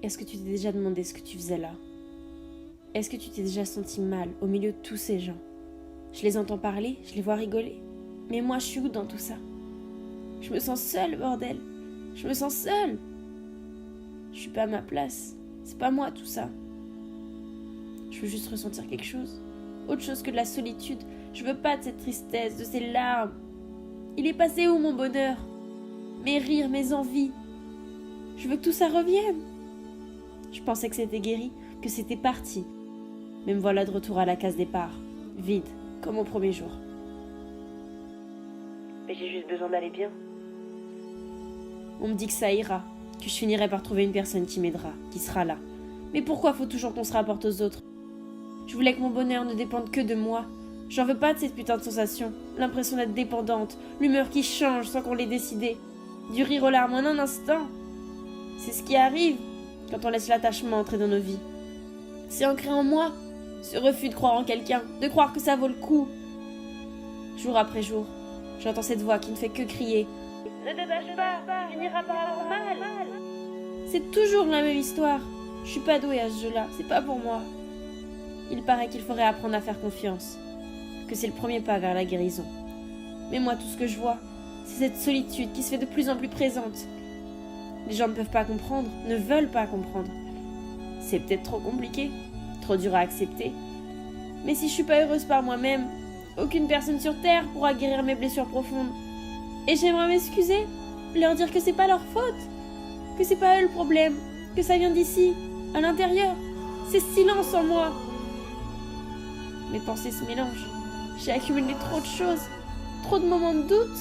Est-ce que tu t'es déjà demandé ce que tu faisais là? Est-ce que tu t'es déjà senti mal au milieu de tous ces gens? Je les entends parler, je les vois rigoler. Mais moi, je suis où dans tout ça? Je me sens seule, bordel. Je me sens seule. Je suis pas à ma place. C'est pas moi tout ça. Je veux juste ressentir quelque chose. Autre chose que de la solitude. Je veux pas de cette tristesse, de ces larmes. Il est passé où mon bonheur? Mes rires, mes envies. Je veux que tout ça revienne. Je pensais que c'était guéri, que c'était parti. Mais me voilà de retour à la case départ. Vide, comme au premier jour. Mais j'ai juste besoin d'aller bien. On me dit que ça ira, que je finirai par trouver une personne qui m'aidera, qui sera là. Mais pourquoi faut toujours qu'on se rapporte aux autres? Je voulais que mon bonheur ne dépende que de moi. J'en veux pas de cette putain de sensation. L'impression d'être dépendante, l'humeur qui change sans qu'on l'ait décidé. Du rire aux larmes en un instant. C'est ce qui arrive quand on laisse l'attachement entrer dans nos vies. C'est ancré en moi, ce refus de croire en quelqu'un, de croire que ça vaut le coup. Jour après jour, j'entends cette voix qui ne fait que crier. Ne te tâche pas, tu finiras par avoir mal. C'est toujours la même histoire. Je suis pas douée à ce jeu-là, c'est pas pour moi. Il paraît qu'il faudrait apprendre à faire confiance, que c'est le premier pas vers la guérison. Mais moi, tout ce que je vois, c'est cette solitude qui se fait de plus en plus présente. Les gens ne peuvent pas comprendre, ne veulent pas comprendre. C'est peut-être trop compliqué, trop dur à accepter. Mais si je suis pas heureuse par moi-même, aucune personne sur Terre pourra guérir mes blessures profondes. Et j'aimerais m'excuser, leur dire que c'est pas leur faute, que c'est pas eux le problème, que ça vient d'ici, à l'intérieur. C'est silence en moi. Mes pensées se mélangent. J'ai accumulé trop de choses, trop de moments de doute.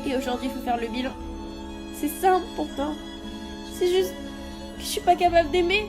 Et aujourd'hui, il faut faire le bilan. C'est simple pourtant. C'est juste que je suis pas capable d'aimer.